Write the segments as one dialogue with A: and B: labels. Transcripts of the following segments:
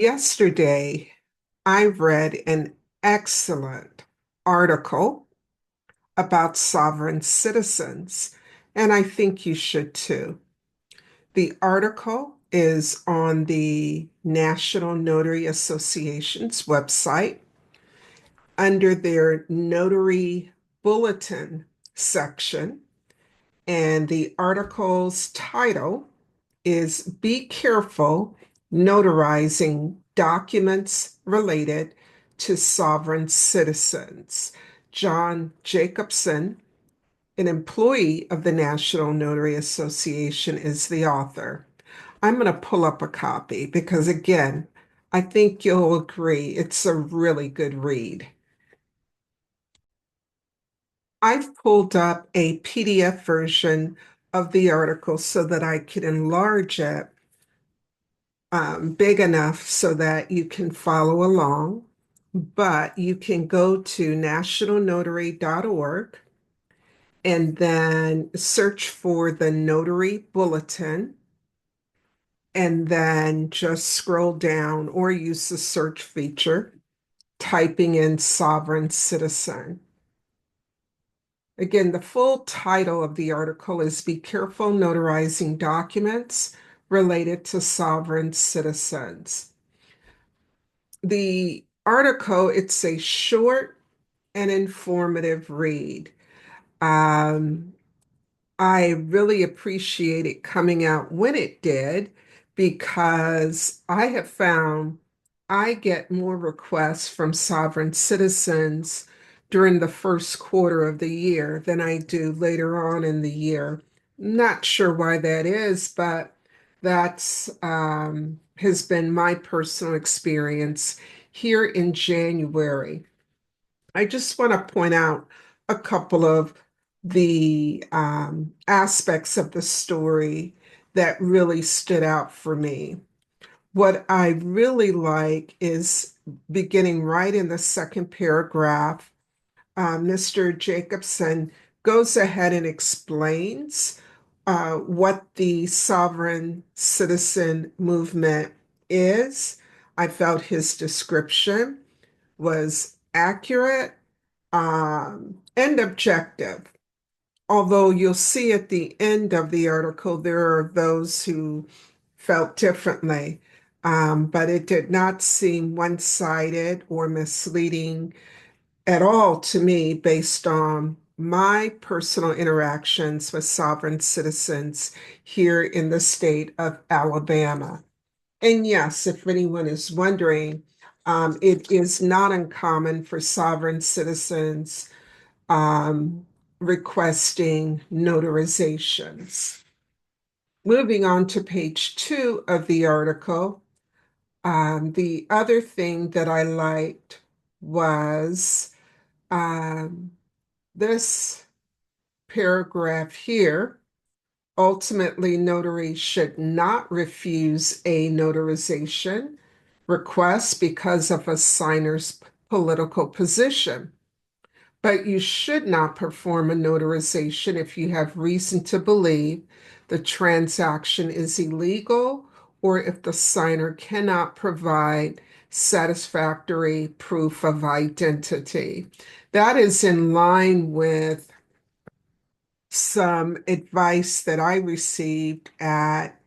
A: Yesterday, I read an excellent article about sovereign citizens, and I think you should too. The article is on the National Notary Association's website under their Notary Bulletin section, and the article's title is Be Careful Notarizing Documents Related to Sovereign Citizens. John Jacobson, an employee of the National Notary Association, is the author. I'm going to pull up a copy because, again, I think you'll agree it's a really good read. I've pulled up a PDF version of the article so that I could enlarge it big enough so that you can follow along, but you can go to nationalnotary.org and then search for the Notary Bulletin and then just scroll down or use the search feature, typing in sovereign citizen. Again, the full title of the article is Be Careful Notarizing Documents Related to Sovereign Citizens. The article, it's a short and informative read. Um, I really appreciate it coming out when it did because I have found I get more requests from sovereign citizens during the first quarter of the year than I do later on in the year. Not sure why that is, but that's has been my personal experience here in January. I just want to point out a couple of the aspects of the story that really stood out for me. What I really like is beginning right in the second paragraph, Mr. Jacobson goes ahead and explains what the sovereign citizen movement is. I felt his description was accurate and objective. Although you'll see at the end of the article, there are those who felt differently, but it did not seem one-sided or misleading at all to me based on my personal interactions with sovereign citizens here in the state of Alabama. And yes, if anyone is wondering, it is not uncommon for sovereign citizens um, requesting notarizations. Moving on to page 2 of the article, the other thing that I liked was um, this paragraph here. Ultimately, notaries should not refuse a notarization request because of a signer's political position. But you should not perform a notarization if you have reason to believe the transaction is illegal or if the signer cannot provide satisfactory proof of identity. That is in line with some advice that I received at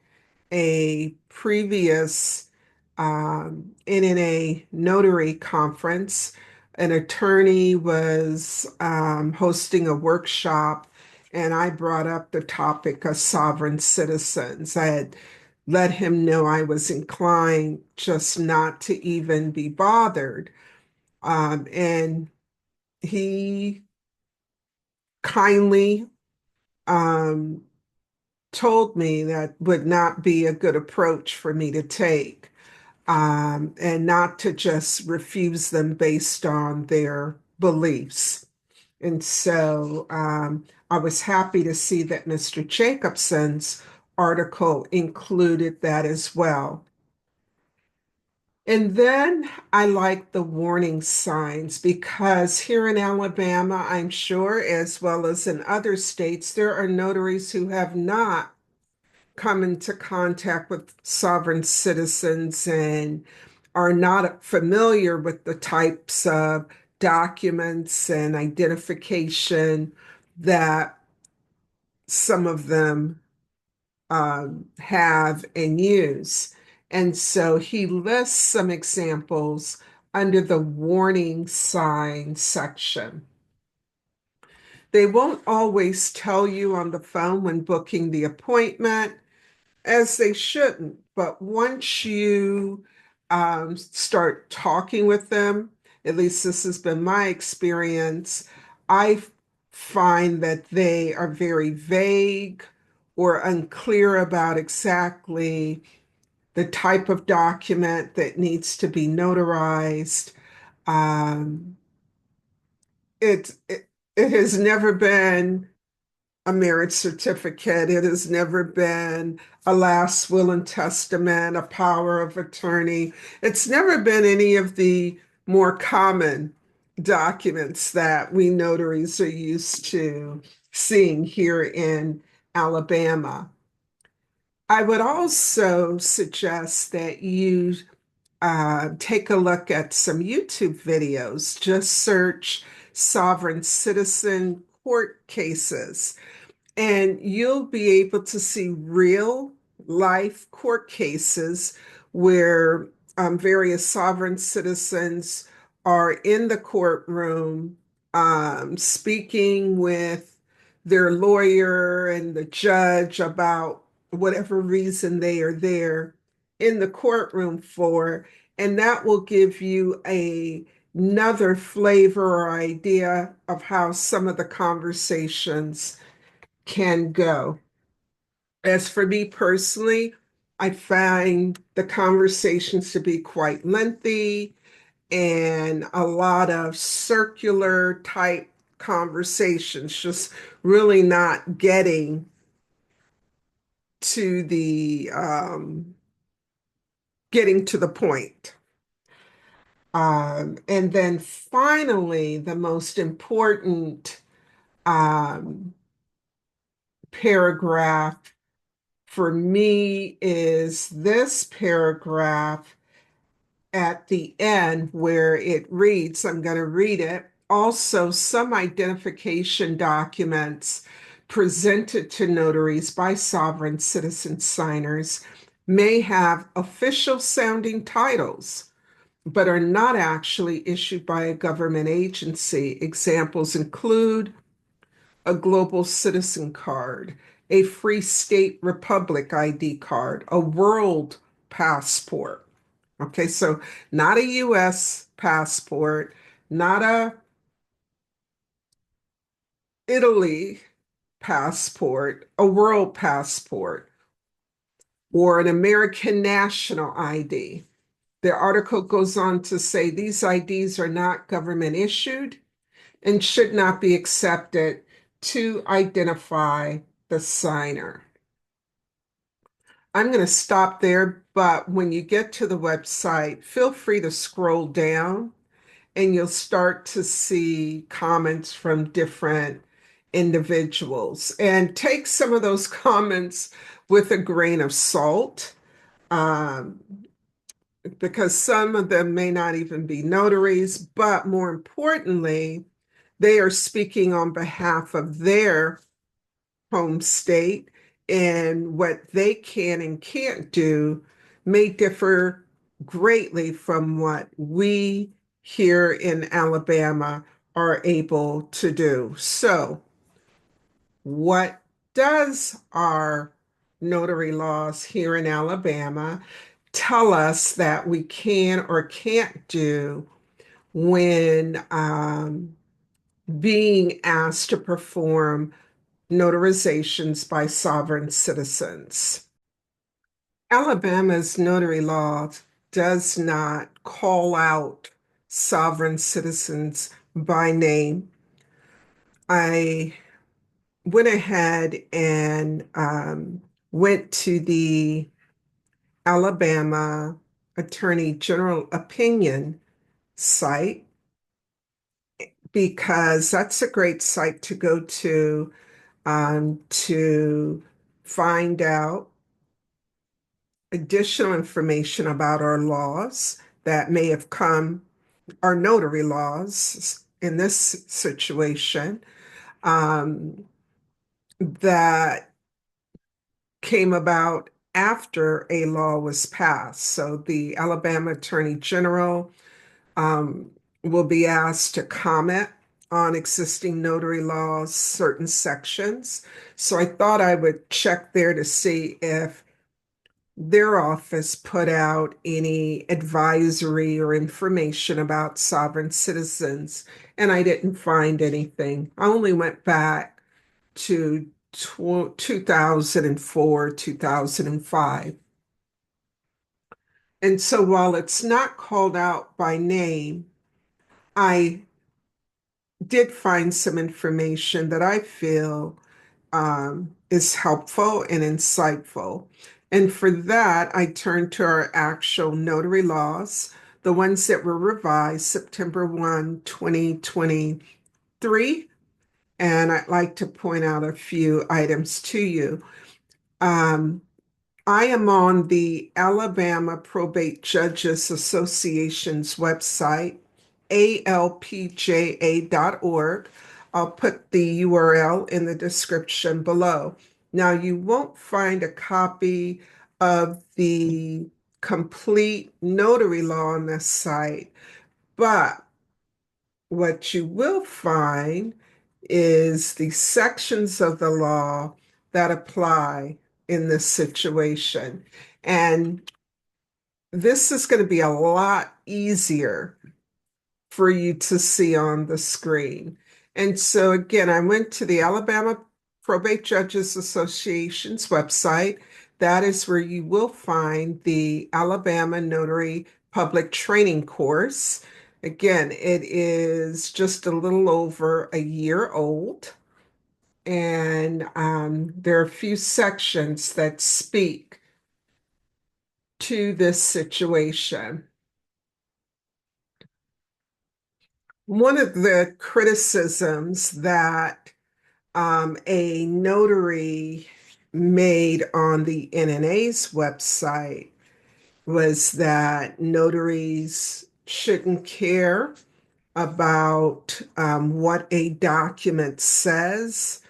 A: a previous NNA notary conference. An attorney was hosting a workshop, and I brought up the topic of sovereign citizens. I had let him know I was inclined just not to even be bothered. And he kindly um, told me that would not be a good approach for me to take, and not to just refuse them based on their beliefs. And so I was happy to see that Mr. Jacobson's article included that as well. And then I like the warning signs because here in Alabama, I'm sure, as well as in other states, there are notaries who have not come into contact with sovereign citizens and are not familiar with the types of documents and identification that some of them have and use. And so he lists some examples under the warning sign section. They won't always tell you on the phone when booking the appointment, as they shouldn't. But once you start talking with them, at least this has been my experience, I find that they are very vague or unclear about exactly the type of document that needs to be notarized. Um, it has never been a marriage certificate. It has never been a last will and testament, a power of attorney. It's never been any of the more common documents that we notaries are used to seeing here in Alabama. I would also suggest that you take a look at some YouTube videos. Just search sovereign citizen court cases and you'll be able to see real life court cases where various sovereign citizens are in the courtroom speaking with their lawyer and the judge about whatever reason they are there in the courtroom for. And that will give you another flavor or idea of how some of the conversations can go. As for me personally, I find the conversations to be quite lengthy and a lot of circular type conversations, just really not getting to the point. And then finally, the most important um, paragraph for me is this paragraph at the end where it reads, I'm going to read it. Also, some identification documents presented to notaries by sovereign citizen signers may have official sounding titles, but are not actually issued by a government agency. Examples include a global citizen card, a free state republic ID card, a world passport. Okay, so not a US passport, not a Italy passport, a world passport, or an American national ID. The article goes on to say these IDs are not government issued and should not be accepted to identify the signer. I'm going to stop there, but when you get to the website, feel free to scroll down and you'll start to see comments from different individuals. And take some of those comments with a grain of salt, um, because some of them may not even be notaries, but more importantly, they are speaking on behalf of their home state, and what they can and can't do may differ greatly from what we here in Alabama are able to do. So, what does our notary laws here in Alabama tell us that we can or can't do when being asked to perform notarizations by sovereign citizens? Alabama's notary law does not call out sovereign citizens by name. I went ahead and went to the Alabama Attorney General opinion site because that's a great site to go to find out additional information about our laws that may have come, are notary laws in this situation, um, that came about after a law was passed. So the Alabama Attorney General um, will be asked to comment on existing notary laws, certain sections. So I thought I would check there to see if their office put out any advisory or information about sovereign citizens, and I didn't find anything. I only went back to 2004, 2005. And so while it's not called out by name, I did find some information that I feel is helpful and insightful. And for that, I turned to our actual notary laws, the ones that were revised September 1, 2023. And I'd like to point out a few items to you. Um, I am on the Alabama Probate Judges Association's website, alpja.org. I'll put the URL in the description below. Now, you won't find a copy of the complete notary law on this site, but what you will find is the sections of the law that apply in this situation. And this is going to be a lot easier for you to see on the screen. And so, again, I went to the Alabama Probate Judges Association's website. That is where you will find the Alabama Notary Public Training course. Again, it is just a little over a year old, and there are a few sections that speak to this situation. One of the criticisms that a notary made on the NNA's website was that notaries shouldn't care about what a document says.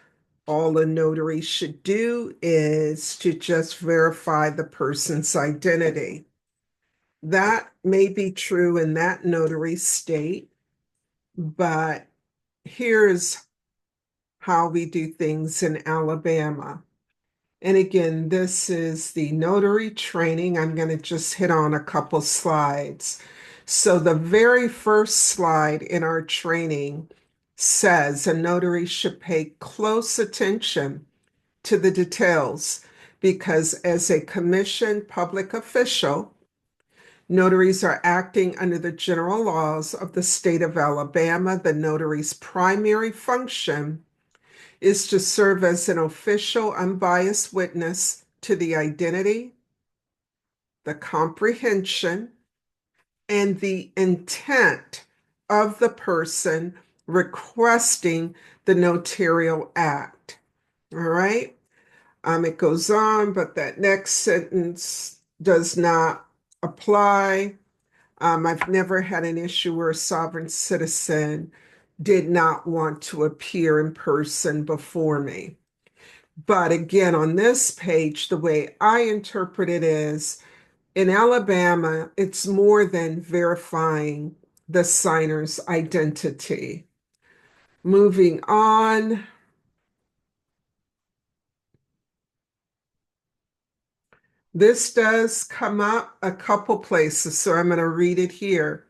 A: All a notary should do is to just verify the person's identity. That may be true in that notary state, but here's how we do things in Alabama. And again, this is the notary training. I'm going to just hit on a couple slides. So the very first slide in our training says a notary should pay close attention to the details because as a commissioned public official, notaries are acting under the general laws of the state of Alabama. The notary's primary function is to serve as an official, unbiased witness to the identity, the comprehension, and the intent of the person requesting the notarial act. All right. It goes on, but that next sentence does not apply. I've never had an issue where a sovereign citizen did not want to appear in person before me. But again, on this page, the way I interpret it is in Alabama, it's more than verifying the signer's identity. Moving on, this does come up a couple places, so I'm going to read it here.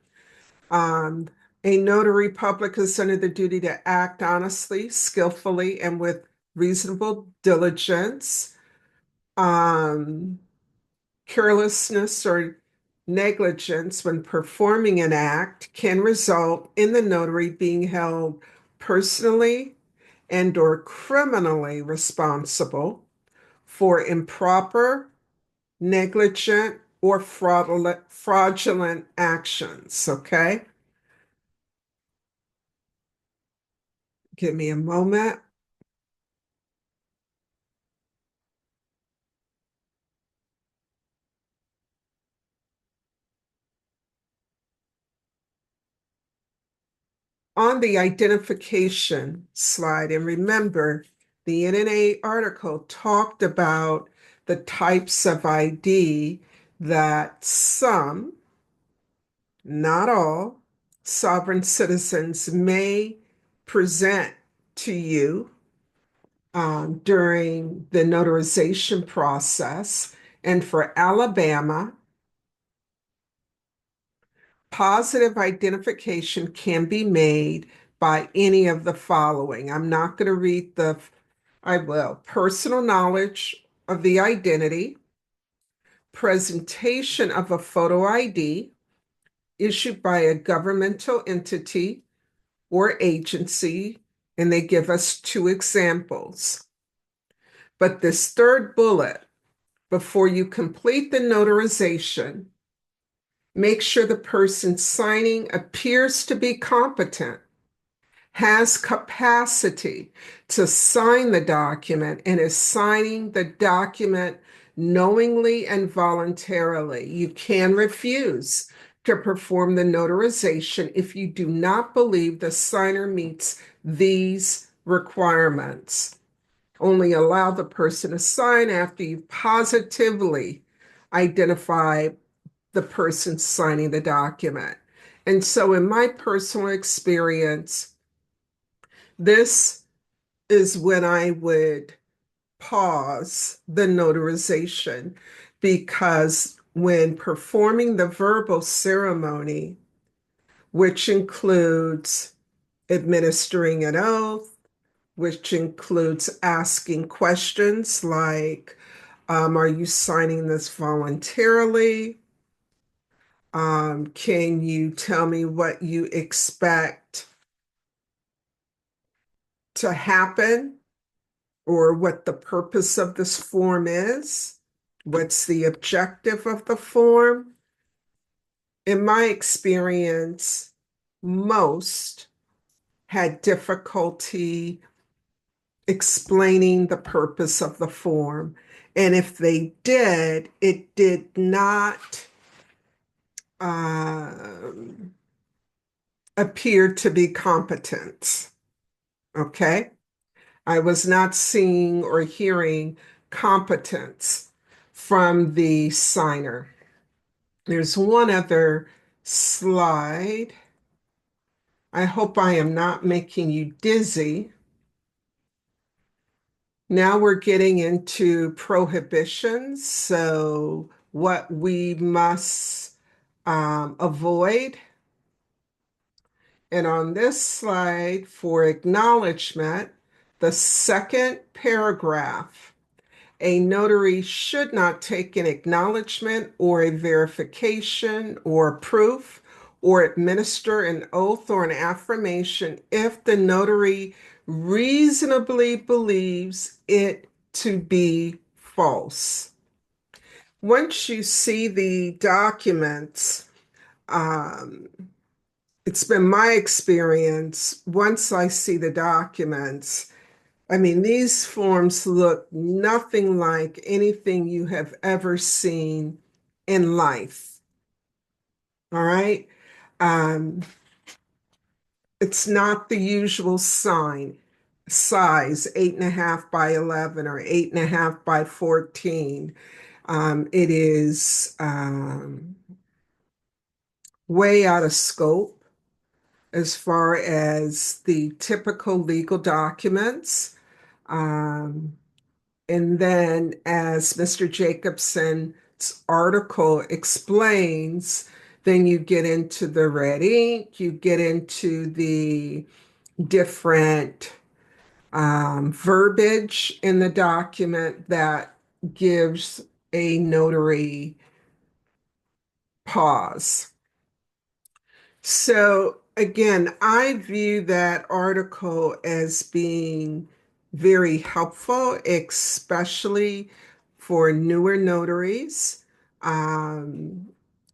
A: Um, a notary public is under the duty to act honestly, skillfully, and with reasonable diligence. Um, Carelessness or negligence when performing an act can result in the notary being held personally and or criminally responsible for improper, negligent, or fraudulent actions. Okay, give me a moment. On the identification slide, and remember, the NNA article talked about the types of ID that some, not all, sovereign citizens may present to you during the notarization process. And for Alabama, positive identification can be made by any of the following. I'm not going to read I will. Personal knowledge of the identity, presentation of a photo ID issued by a governmental entity or agency, and they give us two examples. But this third bullet, before you complete the notarization, make sure the person signing appears to be competent, has capacity to sign the document, and is signing the document knowingly and voluntarily. You can refuse to perform the notarization if you do not believe the signer meets these requirements. Only allow the person to sign after you positively identify the person signing the document. And so, in my personal experience, this is when I would pause the notarization because when performing the verbal ceremony, which includes administering an oath, which includes asking questions like, are you signing this voluntarily? Can you tell me what you expect to happen or what the purpose of this form is? What's the objective of the form? In my experience, most had difficulty explaining the purpose of the form. And if they did, it did not um, appear to be competence. Okay? I was not seeing or hearing competence from the signer. There's one other slide. I hope I am not making you dizzy. Now we're getting into prohibitions. So, what we must avoid. And on this slide for acknowledgement, the second paragraph, a notary should not take an acknowledgement or a verification or proof or administer an oath or an affirmation if the notary reasonably believes it to be false. Once you see the documents, um, it's been my experience, once I see the documents, I mean, these forms look nothing like anything you have ever seen in life. All right. Um, it's not the usual size, 8.5 by 11 or 8.5 by 14. It is way out of scope as far as the typical legal documents. Um, And then, as Mr. Jacobson's article explains, then you get into the red ink, you get into the different verbiage in the document that gives a notary pause. So again, I view that article as being very helpful, especially for newer notaries um,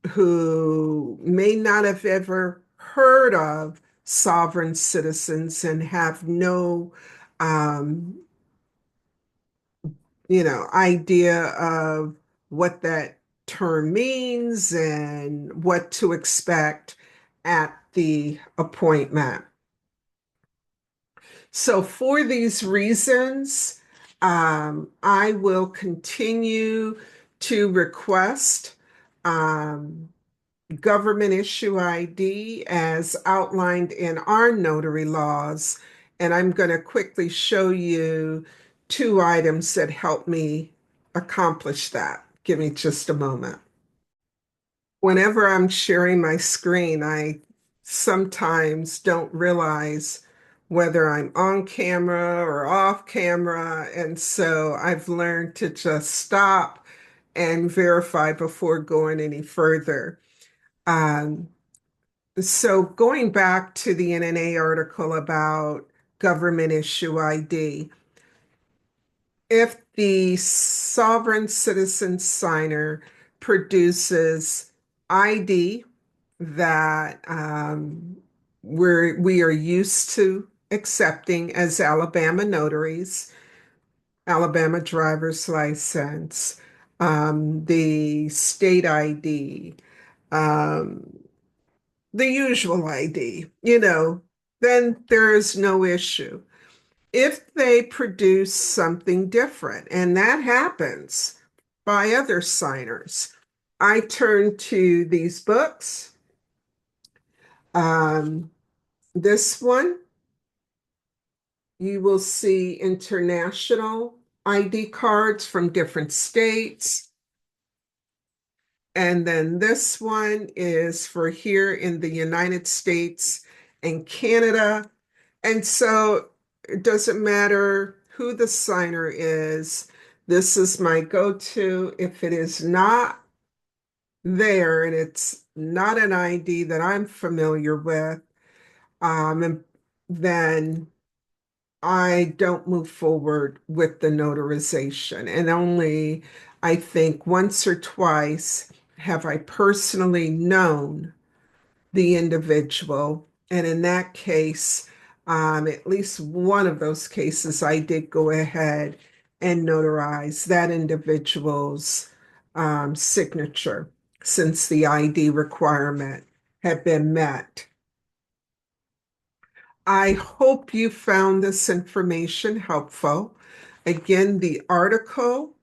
A: who may not have ever heard of sovereign citizens and have no um, idea of what that term means and what to expect at the appointment. So for these reasons, I will continue to request um, government issue ID as outlined in our notary laws. And I'm going to quickly show you two items that help me accomplish that. Give me just a moment. Whenever I'm sharing my screen, I sometimes don't realize whether I'm on camera or off camera. And so I've learned to just stop and verify before going any further. Um, so going back to the NNA article about government issue ID, if the sovereign citizen signer produces ID that we are used to accepting as Alabama notaries, Alabama driver's license, the state ID, um, the usual ID, then there is no issue. If they produce something different, and that happens by other signers, I turn to these books. Um, this one, you will see international ID cards from different states. And then this one is for here in the United States and Canada. And so it doesn't matter who the signer is. This is my go-to. If it is not there and it's not an ID that I'm familiar with, and then I don't move forward with the notarization. And only, I think, once or twice have I personally known the individual. And in that case, at least one of those cases, I did go ahead and notarize that individual's signature since the ID requirement had been met. I hope you found this information helpful. Again, the article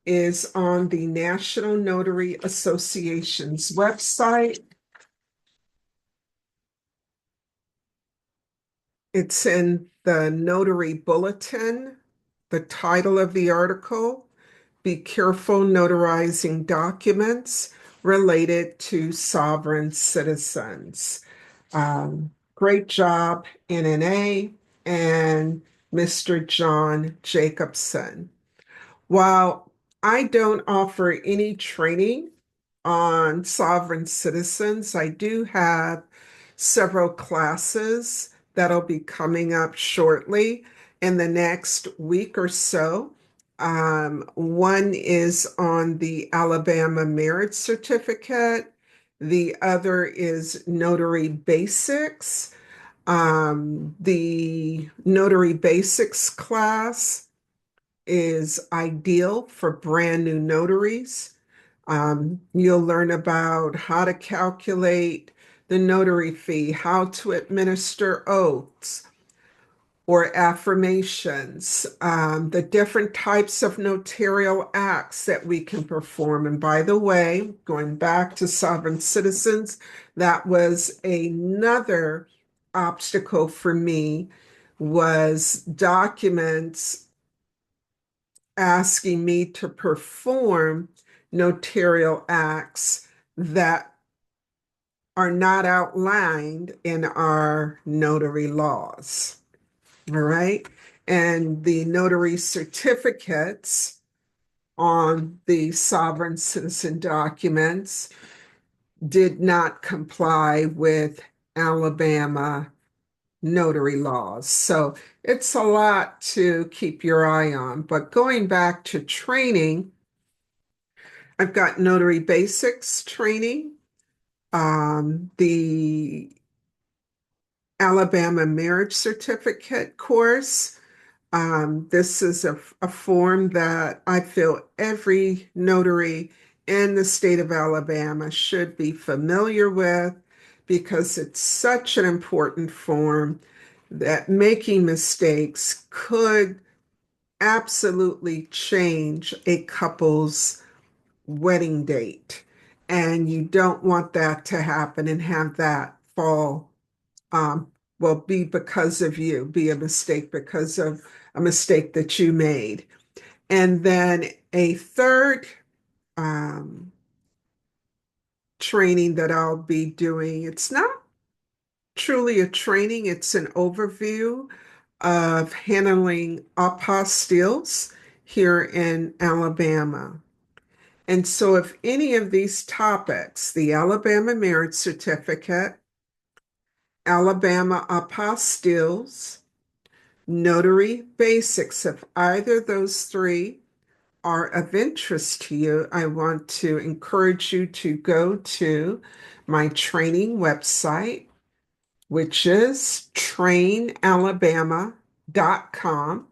A: is on the National Notary Association's website. It's in the Notary Bulletin. The title of the article, Be Careful Notarizing Documents Related to Sovereign Citizens. Great job, NNA and Mr. John Jacobson. While I don't offer any training on sovereign citizens, I do have several classes that'll be coming up shortly in the next week or so. One is on the Alabama Marriage Certificate. The other is Notary Basics. The Notary Basics class is ideal for brand new notaries. You'll learn about how to calculate the notary fee, how to administer oaths or affirmations, the different types of notarial acts that we can perform. And by the way, going back to sovereign citizens, that was another obstacle for me was documents asking me to perform notarial acts that are not outlined in our notary laws. All right. And the notary certificates on the sovereign citizen documents did not comply with Alabama notary laws. So it's a lot to keep your eye on. But going back to training, I've got notary basics training, the Alabama marriage certificate course. This is a form that I feel every notary in the state of Alabama should be familiar with because it's such an important form. that making mistakes could absolutely change a couple's wedding date. And you don't want that to happen and have that fall, um, well, be because of you, be a mistake because of a mistake that you made. And then a third um, training that I'll be doing, it's not truly a training, it's an overview of handling apostilles here in Alabama. And so, if any of these topics, the Alabama Marriage Certificate, Alabama apostilles, notary basics, if either of those three are of interest to you, I want to encourage you to go to my training website, which is trainalabama.com.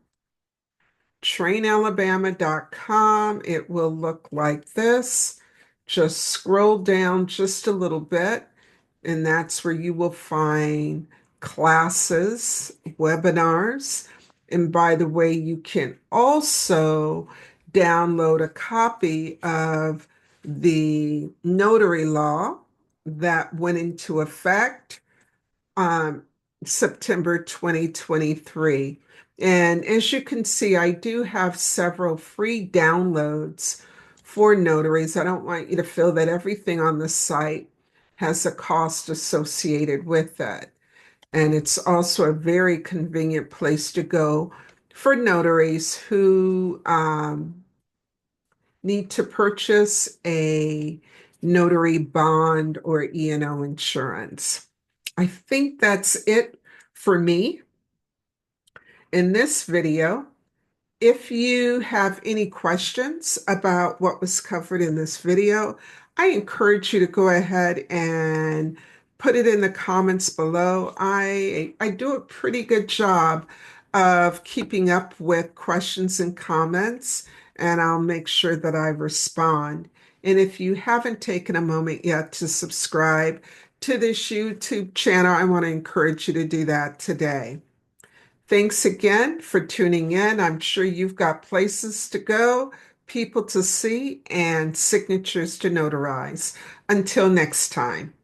A: Trainalabama.com. It will look like this. Just scroll down just a little bit, and that's where you will find classes, webinars. And by the way, you can also download a copy of the notary law that went into effect um, September 2023. And as you can see, I do have several free downloads for notaries. I don't want you to feel that everything on the site has a cost associated with it. And it's also a very convenient place to go for notaries who need to purchase a notary bond or E&O insurance. I think that's it for me in this video. If you have any questions about what was covered in this video, I encourage you to go ahead and put it in the comments below. I do a pretty good job of keeping up with questions and comments, and I'll make sure that I respond. And if you haven't taken a moment yet to subscribe to this YouTube channel, I want to encourage you to do that today. Thanks again for tuning in. I'm sure you've got places to go, people to see, and signatures to notarize. Until next time.